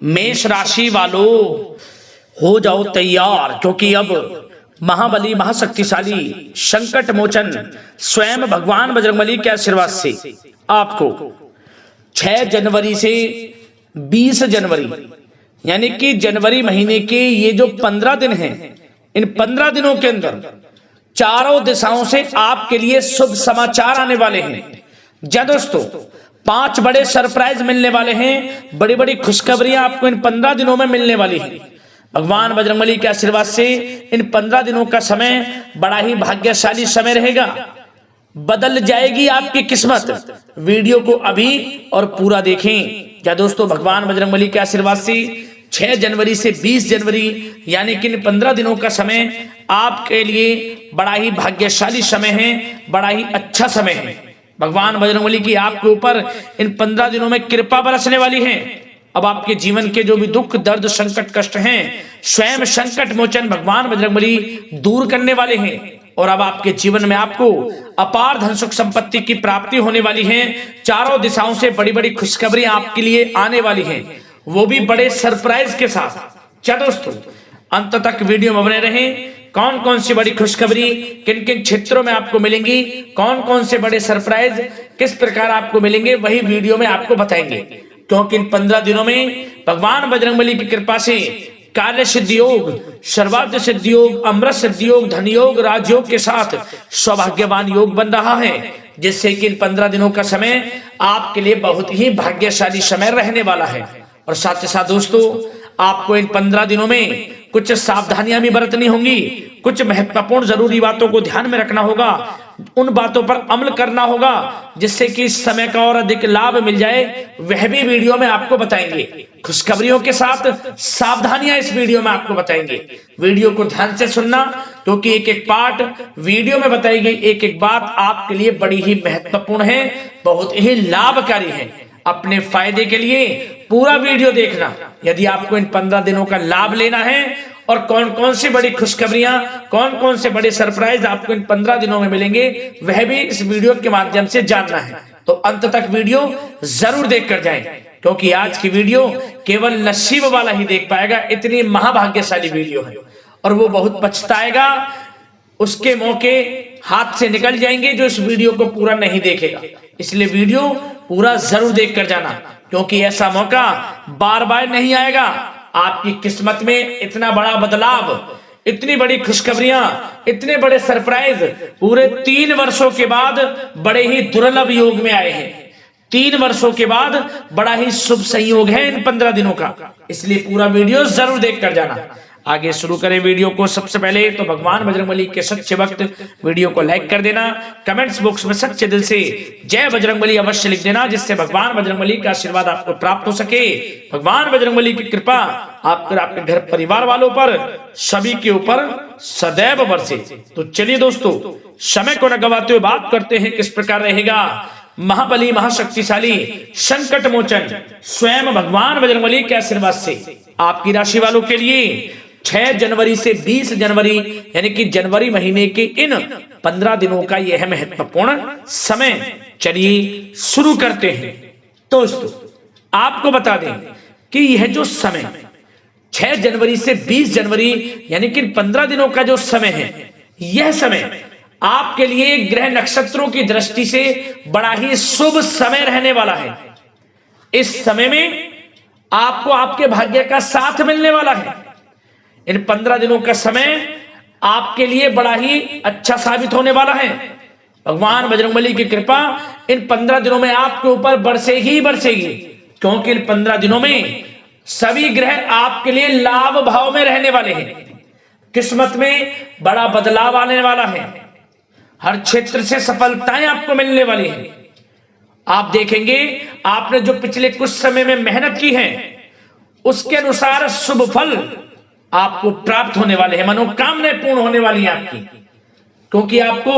मेष राशि वालों हो जाओ तैयार, क्योंकि अब महाबली महाशक्तिशाली संकट मोचन स्वयं भगवान बजरंगबली के आशीर्वाद से आपको 6 जनवरी से 20 जनवरी यानी कि जनवरी महीने के ये जो 15 दिन हैं, इन 15 दिनों के अंदर चारों दिशाओं से आपके लिए शुभ समाचार आने वाले हैं। जी दोस्तों, 5 बड़े सरप्राइज मिलने वाले हैं, बड़ी बड़ी खुशखबरियां आपको इन 15 दिनों में मिलने वाली हैं। भगवान बजरंगबली के आशीर्वाद से इन 15 दिनों का समय बड़ा ही भाग्यशाली समय रहेगा। बदल जाएगी आपकी किस्मत। वीडियो को अभी और पूरा देखें। क्या दोस्तों, भगवान बजरंगबली के आशीर्वाद से 6 जनवरी से 20 जनवरी यानी कि इन 15 दिनों का समय आपके लिए बड़ा ही भाग्यशाली समय है, बड़ा ही अच्छा समय है। भगवान बजरंगबली की आपके ऊपर इन 15 दिनों में कृपा बरसने वाली है। अब आपके जीवन के जो भी दुख दर्द संकट कष्ट हैं, स्वयं संकट मोचन भगवान बजरंगबली दूर करने वाले हैं। और अब आपके जीवन में आपको अपार धन सुख संपत्ति की प्राप्ति होने वाली है। चारों दिशाओं से बड़ी बड़ी खुशखबरियां आपके लिए आने वाली हैं, वो भी बड़े सरप्राइज के साथ। क्या दोस्तों, अंत तक वीडियो में बने रहें। कौन कौन सी बड़ी खुशखबरी किन किन क्षेत्रों में आपको मिलेंगी, कौन कौन से बड़े सरप्राइज किस प्रकार आपको मिलेंगे, वही वीडियो में आपको बताएंगे। क्योंकि इन 15 दिनों में भगवान बजरंगबली की कृपा से कार्य सिद्धि योग, सर्वार्थ सिद्धि योग, अमृत सिद्धि योग, धन योग, राजयोग के साथ सौभाग्यवान योग बन रहा है, जिससे कि इन 15 दिनों का समय आपके लिए बहुत ही भाग्यशाली समय रहने वाला है। और साथ ही साथ दोस्तों, आपको इन 15 दिनों में कुछ सावधानियां भी बरतनी होंगी, कुछ महत्वपूर्ण जरूरी बातों को ध्यान में रखना होगा, उन बातों पर अमल करना होगा, जिससे कि इस समय का और अधिक लाभ मिल जाए, वह भी वीडियो में आपको बताएंगे। खुशखबरियों के साथ सावधानियां इस वीडियो में आपको बताएंगे। वीडियो को ध्यान से सुनना, क्योंकि एक एक पार्ट वीडियो में बताई गई एक एक बात आपके लिए बड़ी ही महत्वपूर्ण है, बहुत ही लाभकारी है। अपने फायदे के लिए पूरा वीडियो देखना। यदि आपको इन 15 दिनों का लाभ लेना है और कौन कौन सी बड़ी खुशखबरियां, कौन कौन से बड़े सरप्राइज आपको इन 15 दिनों में मिलेंगे, वह भी इस वीडियो के माध्यम से जानना है, तो अंत तक वीडियो जरूर देखकर जाएं। क्योंकि आज की वीडियो केवल नसीब वाला ही देख पाएगा, इतनी महाभाग्यशाली वीडियो है। और वो बहुत पछताएगा, उसके मौके हाथ से निकल जाएंगे जो इस वीडियो को पूरा नहीं देखेगा। इसलिए वीडियो पूरा जरूर देख कर जाना, क्योंकि ऐसा मौका बार बार नहीं आएगा। आपकी किस्मत में इतना बड़ा बदलाव, इतनी बड़ी खुशखबरियां, इतने बड़े सरप्राइज पूरे 3 वर्षों के बाद बड़े ही दुर्लभ योग में आए हैं। 3 वर्षों के बाद बड़ा ही शुभ संयोग है इन 15 दिनों का। इसलिए पूरा वीडियो जरूर देख कर जाना। आगे शुरू करें वीडियो को। सबसे पहले तो भगवान बजरंगबली के सच्चे भक्त वीडियो को लाइक कर देना, कमेंट्स बॉक्स में सच्चे दिल से जय बजरंगबली अवश्य लिख देना, जिससे भगवान बजरंगबली का आशीर्वाद आपको प्राप्त हो सके। भगवान बजरंगबली की कृपा आपके घर परिवार वालों पर, सभी के ऊपर सदैव बरसे। तो चलिए दोस्तों, समय को न गवाते हुए बात करते हैं किस प्रकार रहेगा महाबली महाशक्तिशाली संकट मोचन स्वयं भगवान बजरंगबली के आशीर्वाद से आपकी राशि वालों के लिए 6 जनवरी से 20 जनवरी यानी कि जनवरी महीने के इन 15 दिनों का यह महत्वपूर्ण समय। चलिए शुरू करते हैं। दोस्तों, आपको बता दें कि यह जो समय 6 जनवरी से 20 जनवरी यानी कि 15 दिनों का जो समय है, यह समय आपके लिए ग्रह नक्षत्रों की दृष्टि से बड़ा ही शुभ समय रहने वाला है। इस समय में आपको आपके भाग्य का साथ मिलने वाला है। इन 15 दिनों का समय आपके लिए बड़ा ही अच्छा साबित होने वाला है। भगवान बजरंगबली की कृपा इन 15 दिनों में आपके ऊपर बरसे ही बरसेगी, क्योंकि इन 15 दिनों में सभी ग्रह आपके लिए लाभ भाव में रहने वाले हैं। किस्मत में बड़ा बदलाव आने वाला है। हर क्षेत्र से सफलताएं आपको मिलने वाली हैं। आप देखेंगे, आपने जो पिछले कुछ समय में मेहनत की है, उसके अनुसार शुभ फल आपको प्राप्त होने वाले हैं, मनोकामनाएं पूर्ण होने वाली हैं आपकी। क्योंकि आपको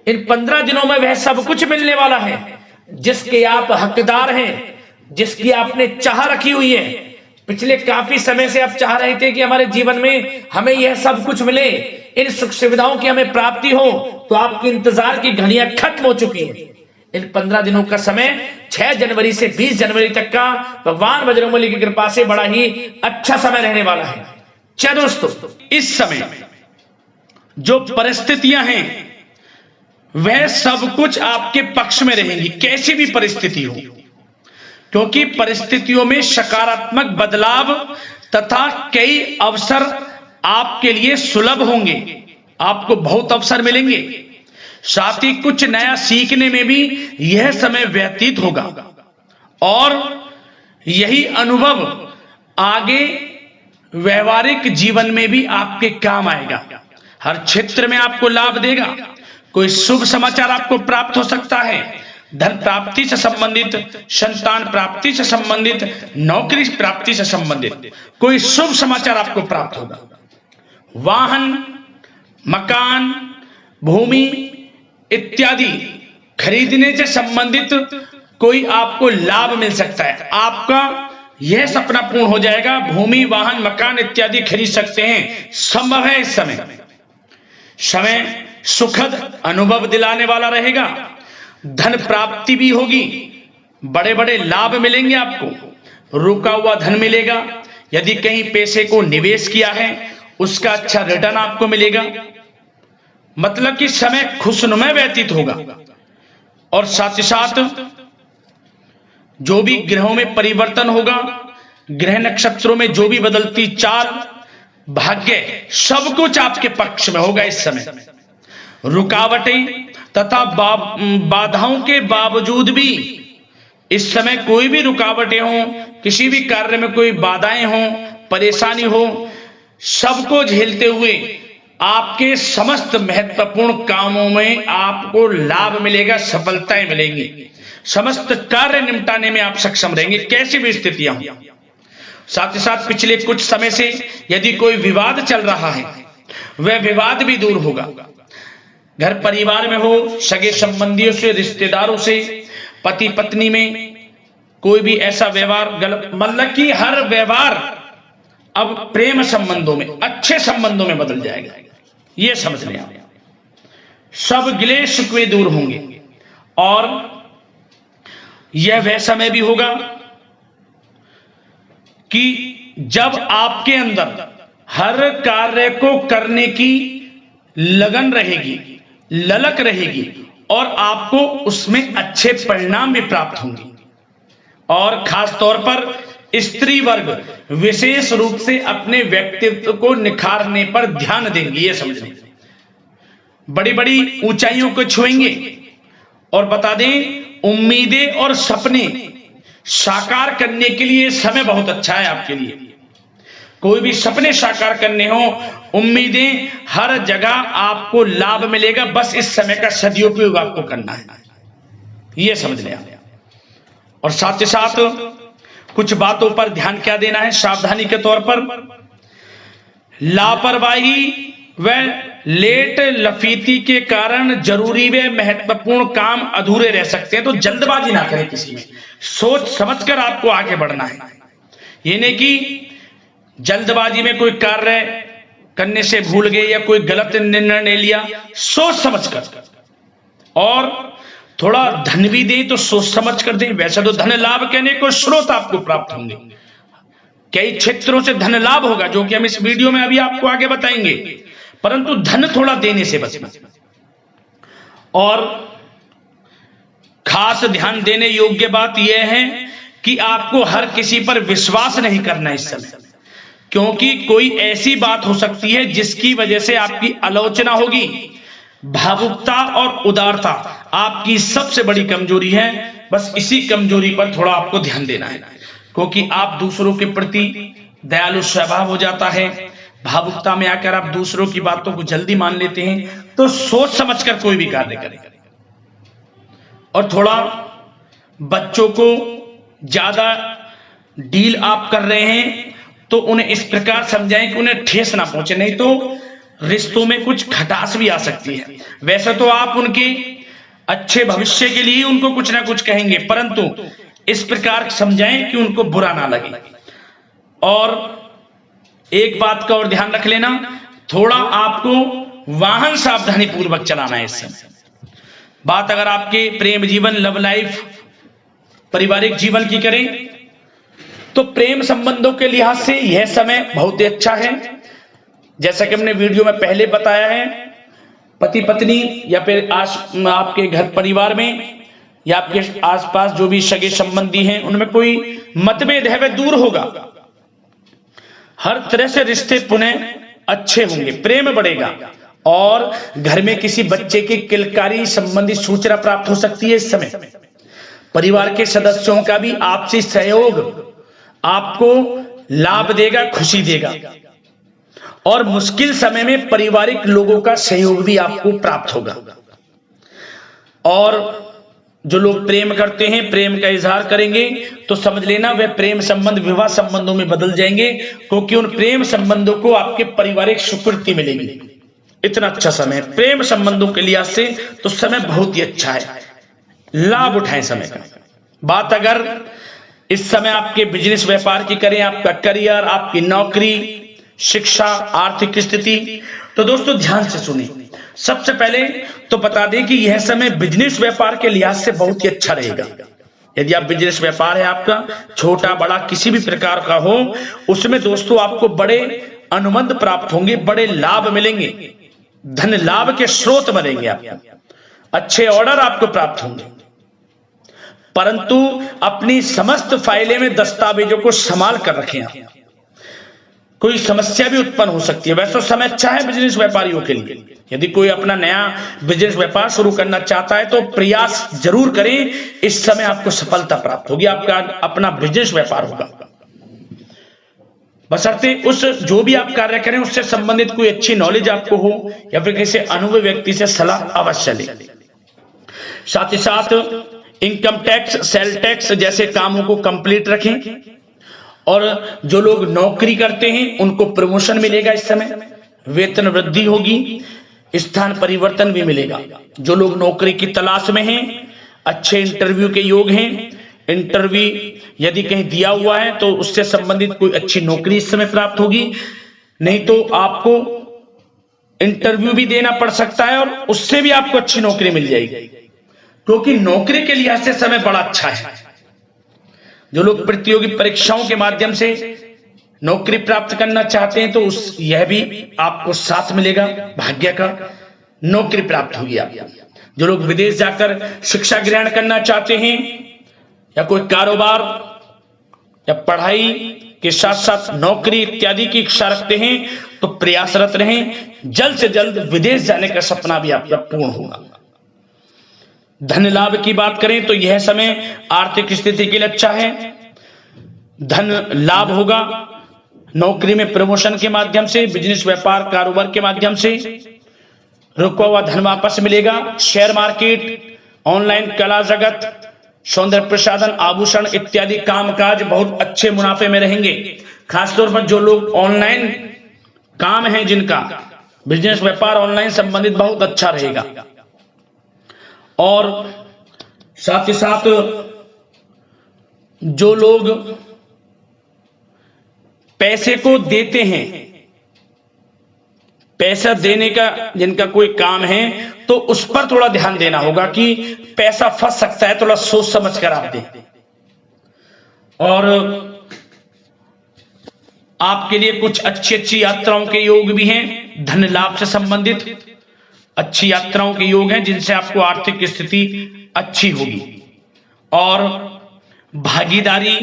इन 15 दिनों में वह सब कुछ मिलने वाला है जिसके आप हकदार हैं, जिसकी आपने चाह रखी हुई है। पिछले काफी समय से आप चाह रहे थे कि हमारे जीवन में हमें यह सब कुछ मिले, इन सुख सुविधाओं की हमें प्राप्ति हो, तो आपकी इंतजार की घड़ियां खत्म हो चुकी हैं। इन 15 दिनों का समय 6 जनवरी से 20 जनवरी तक का भगवान बजरंगबली की कृपा से बड़ा ही अच्छा समय रहने वाला है। चलो दोस्तों, इस समय जो परिस्थितियां हैं वह सब कुछ आपके पक्ष में रहेंगी, कैसी भी परिस्थिति हो, क्योंकि परिस्थितियों में सकारात्मक बदलाव तथा कई अवसर आपके लिए सुलभ होंगे। आपको बहुत अवसर मिलेंगे, साथ ही कुछ नया सीखने में भी यह समय व्यतीत होगा और यही अनुभव आगे व्यवहारिक जीवन में भी आपके काम आएगा। हर क्षेत्र में आपको लाभ देगा। कोई शुभ समाचार आपको प्राप्त हो सकता है। धन प्राप्ति से संबंधित, संतान प्राप्ति से संबंधित, नौकरी प्राप्ति से संबंधित कोई शुभ समाचार आपको प्राप्त होगा। वाहन, मकान, भूमि इत्यादि खरीदने से संबंधित कोई आपको लाभ मिल सकता है। आपका यह सपना पूर्ण हो जाएगा। भूमि, वाहन, मकान इत्यादि खरीद सकते हैं, संभव है। इस समय सुखद अनुभव दिलाने वाला रहेगा। धन प्राप्ति भी होगी, बड़े बड़े लाभ मिलेंगे आपको। रुका हुआ धन मिलेगा। यदि कहीं पैसे को निवेश किया है उसका अच्छा रिटर्न आपको मिलेगा। मतलब कि समय खुशनुमा व्यतीत होगा। और साथ ही साथ जो भी ग्रहों में परिवर्तन होगा, ग्रह नक्षत्रों में जो भी बदलती चाल, भाग्य, सब कुछ आपके पक्ष में होगा। इस समय रुकावटें तथा बाधाओं के बावजूद भी इस समय कोई भी रुकावटें हो, किसी भी कार्य में कोई बाधाएं हो, परेशानी हो, सबको झेलते हुए आपके समस्त महत्वपूर्ण कामों में आपको लाभ मिलेगा, सफलताएं मिलेंगी। समस्त कार्य निपटाने में आप सक्षम रहेंगे, कैसी भी स्थितियां हो। साथ ही साथ पिछले कुछ समय से यदि कोई विवाद चल रहा है वह विवाद भी दूर होगा। घर परिवार में हो, सगे संबंधियों से, रिश्तेदारों से, पति पत्नी में कोई भी ऐसा व्यवहार गलत, मतलब कि हर व्यवहार अब प्रेम संबंधों में, अच्छे संबंधों में बदल जाएगा। यह समझ लें आप। सब गिले शिकवे दूर होंगे और यह वह समय भी होगा कि जब आपके अंदर हर कार्य को करने की लगन रहेगी, ललक रहेगी और आपको उसमें अच्छे परिणाम भी प्राप्त होंगे। और खास तौर पर स्त्री वर्ग विशेष रूप से अपने व्यक्तित्व को निखारने पर ध्यान देंगे। ये समझें, बड़ी बड़ी ऊंचाइयों को छुएंगे। और बता दें, उम्मीदें और सपने साकार करने के लिए समय बहुत अच्छा है आपके लिए। कोई भी सपने साकार करने हो, उम्मीदें, हर जगह आपको लाभ मिलेगा। बस इस समय का सदुपयोग आपको करना है, यह समझ लें। और साथ ही साथ कुछ बातों पर ध्यान क्या देना है सावधानी के तौर पर। लापरवाही व लेट लफीती के कारण जरूरी व महत्वपूर्ण काम अधूरे रह सकते हैं। तो जल्दबाजी ना करें किसी में, सोच समझकर आपको आगे बढ़ना है। ये नहीं कि जल्दबाजी में कोई कार्य करने से भूल गए या कोई गलत निर्णय ले लिया। सोच समझकर, और थोड़ा धन भी दें तो सोच समझ कर दें। वैसे तो धन लाभ कहने को स्रोत आपको प्राप्त होंगे, कई क्षेत्रों से धन लाभ होगा जो कि हम इस वीडियो में अभी आपको आगे बताएंगे, परंतु धन थोड़ा देने से बचना। और खास ध्यान देने योग्य बात यह है कि आपको हर किसी पर विश्वास नहीं करना इस समय, क्योंकि कोई ऐसी बात हो सकती है जिसकी वजह से आपकी आलोचना होगी। भावुकता और उदारता आपकी सबसे बड़ी कमजोरी है। बस इसी कमजोरी पर थोड़ा आपको ध्यान देना है, क्योंकि आप दूसरों के प्रति दयालु स्वभाव हो जाता है। भावुकता में आकर आप दूसरों की बातों को जल्दी मान लेते हैं। तो सोच समझकर कोई भी कार्य करें। और थोड़ा बच्चों को ज्यादा डील आप कर रहे हैं तो उन्हें इस प्रकार समझाएं कि उन्हें ठेस ना पहुंचे, नहीं तो रिश्तों में कुछ खटास भी आ सकती है। वैसे तो आप उनके अच्छे भविष्य के लिए उनको कुछ ना कुछ कहेंगे, परंतु इस प्रकार समझाएं कि उनको बुरा ना लगे। और एक बात का और ध्यान रख लेना, थोड़ा आपको वाहन सावधानी पूर्वक चलाना है इस समय, बात अगर आपके प्रेम जीवन, लव लाइफ, पारिवारिक जीवन की करें तो प्रेम संबंधों के लिहाज से यह समय बहुत ही अच्छा है। जैसा कि हमने वीडियो में पहले बताया है, पति पत्नी या फिर आपके घर परिवार में या आपके आसपास जो भी सगे संबंधी हैं उनमें कोई मतभेद है वह दूर होगा। हर तरह से रिश्ते पुनः अच्छे होंगे, प्रेम बढ़ेगा और घर में किसी बच्चे की किलकारी संबंधी सूचना प्राप्त हो सकती है। इस समय परिवार के सदस्यों का भी आपसी सहयोग आपको लाभ देगा, खुशी देगा और मुश्किल समय में पारिवारिक लोगों का सहयोग भी आपको प्राप्त होगा। और जो लोग प्रेम करते हैं, प्रेम का इजहार करेंगे तो समझ लेना वह प्रेम संबंध विवाह संबंधों में बदल जाएंगे, क्योंकि उन प्रेम संबंधों को आपके पारिवारिक स्वीकृति मिलेगी। इतना अच्छा समय प्रेम संबंधों के लिहाज से तो समय बहुत ही अच्छा है, लाभ उठाएं समय का। बात अगर इस समय आपके बिजनेस व्यापार की करें, आपका करियर, आपकी नौकरी, शिक्षा, आर्थिक स्थिति, तो दोस्तों ध्यान से सुनिए। सबसे पहले तो बता दें कि यह समय बिजनेस व्यापार के लिहाज से बहुत ही अच्छा रहेगा। यदि आप बिजनेस व्यापार है आपका, छोटा बड़ा किसी भी प्रकार का हो, उसमें दोस्तों आपको बड़े अनुबंध प्राप्त होंगे, बड़े लाभ मिलेंगे, धन लाभ के स्रोत बनेंगे, आपको अच्छे ऑर्डर आपको प्राप्त होंगे। परंतु अपनी समस्त फाइलें में दस्तावेजों को संभाल कर रखें आप, कोई समस्या भी उत्पन्न हो सकती है। वैसे तो समय अच्छा है बिजनेस व्यापारियों के लिए। यदि कोई अपना नया बिजनेस व्यापार शुरू करना चाहता है तो प्रयास जरूर करें, इस समय आपको सफलता प्राप्त होगी, आपका अपना बिजनेस व्यापार होगा। बशर्ते उस जो भी आप कार्य करें उससे संबंधित कोई अच्छी नॉलेज आपको हो या फिर किसी अनुभवी व्यक्ति से सलाह अवश्य लें। साथ ही साथ इनकम टैक्स, सेल टैक्स जैसे कामों को कंप्लीट रखें और जो लोग नौकरी करते हैं उनको प्रमोशन मिलेगा। इस समय वेतन वृद्धि होगी, स्थान परिवर्तन भी मिलेगा। जो लोग नौकरी की तलाश में हैं, अच्छे इंटरव्यू के योग हैं, इंटरव्यू यदि कहीं दिया हुआ है तो उससे संबंधित कोई अच्छी नौकरी इस समय प्राप्त होगी। नहीं तो आपको इंटरव्यू भी देना पड़ सकता है और उससे भी आपको अच्छी नौकरी मिल जाएगी, क्योंकि नौकरी के लिहाज से समय बड़ा अच्छा है। जो लोग प्रतियोगी परीक्षाओं के माध्यम से नौकरी प्राप्त करना चाहते हैं तो यह भी आपको साथ मिलेगा, भाग्य का नौकरी प्राप्त होगी आपको। जो लोग विदेश जाकर शिक्षा ग्रहण करना चाहते हैं या कोई कारोबार या पढ़ाई के साथ साथ नौकरी इत्यादि की इच्छा रखते हैं तो प्रयासरत रहें, जल्द से जल्द विदेश जाने का सपना भी आपका पूर्ण होगा। धन लाभ की बात करें तो यह समय आर्थिक स्थिति के लिए अच्छा है, धन लाभ होगा। नौकरी में प्रमोशन के माध्यम से, बिजनेस व्यापार कारोबार के माध्यम से रुका हुआ धन वापस मिलेगा। शेयर मार्केट, ऑनलाइन कला जगत, सौंदर्य प्रसाधन, आभूषण इत्यादि कामकाज बहुत अच्छे मुनाफे में रहेंगे। खासतौर पर जो लोग ऑनलाइन काम है, जिनका बिजनेस व्यापार ऑनलाइन संबंधित, बहुत अच्छा रहेगा। और साथ ही साथ जो लोग पैसे को देते हैं, पैसा देने का जिनका कोई काम है तो उस पर थोड़ा ध्यान देना होगा कि पैसा फंस सकता है, थोड़ा सोच समझ कर आप दें। और आपके लिए कुछ अच्छी यात्राओं के योग भी हैं, धन लाभ से संबंधित अच्छी यात्राओं के योग हैं जिनसे आपको आर्थिक स्थिति अच्छी होगी। और भागीदारी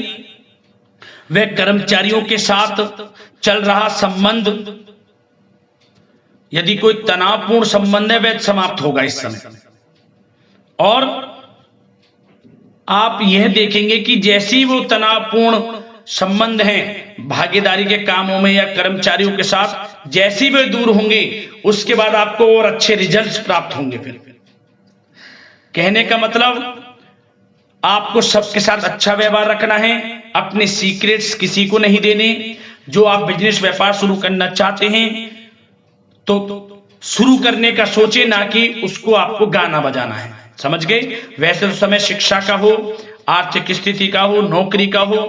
व कर्मचारियों के साथ चल रहा संबंध, यदि कोई तनावपूर्ण संबंध है वह समाप्त होगा इस समय। और आप यह देखेंगे कि जैसी वो तनावपूर्ण संबंध हैं भागीदारी के कामों में या कर्मचारियों के साथ, जैसी वे दूर होंगे उसके बाद आपको और अच्छे रिजल्ट्स प्राप्त होंगे। फिर कहने का मतलब आपको सबके साथ अच्छा व्यवहार रखना है, अपने सीक्रेट्स किसी को नहीं देने। जो आप बिजनेस व्यापार शुरू करना चाहते हैं तो शुरू करने का सोचे, ना कि उसको आपको गाना बजाना है, समझ गए। वैसे तो समय शिक्षा का हो, आर्थिक स्थिति का हो, नौकरी का हो,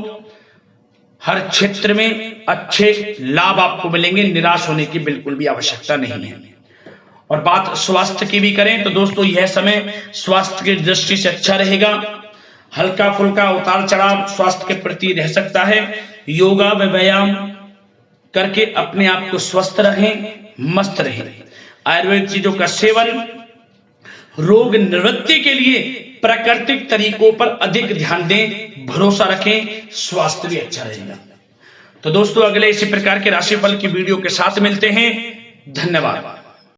हर क्षेत्र में अच्छे लाभ आपको मिलेंगे, निराश होने की बिल्कुल भी आवश्यकता नहीं है। और बात स्वास्थ्य की भी करें तो दोस्तों यह समय स्वास्थ्य की दृष्टि से अच्छा रहेगा। हल्का फुल्का उतार चढ़ाव स्वास्थ्य के प्रति रह सकता है। योगा व व्यायाम करके अपने आप को स्वस्थ रखें, मस्त रहें। आयुर्वेद चीजों का सेवन, रोग निवृत्ति के लिए प्राकृतिक तरीकों पर अधिक ध्यान दें, भरोसा रखें, स्वास्थ्य भी अच्छा रहेगा। तो दोस्तों अगले इसी प्रकार के राशिफल की वीडियो के साथ मिलते हैं। धन्यवाद।